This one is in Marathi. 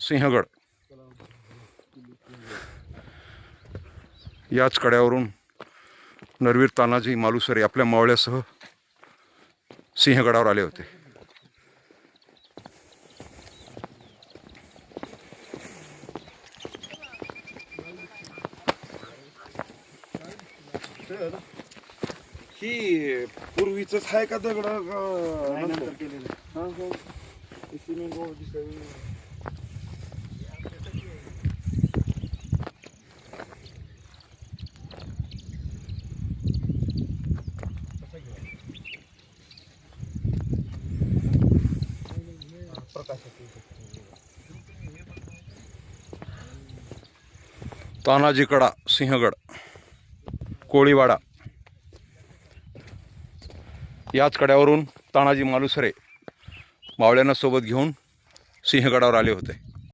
सिंहगड याच कड्यावरून नरवीर तानाजी मालुसरे आपल्या मावळ्यासह सिंहगडावर आले होते. ही पूर्वीच आहे का दगड नंतर केलेलं. तानाजीकडा सिंहगड कोळीवाडा याच कड्यावरून तानाजी मालुसरे मावळ्यांना सोबत घेऊन सिंहगडावर आले होते.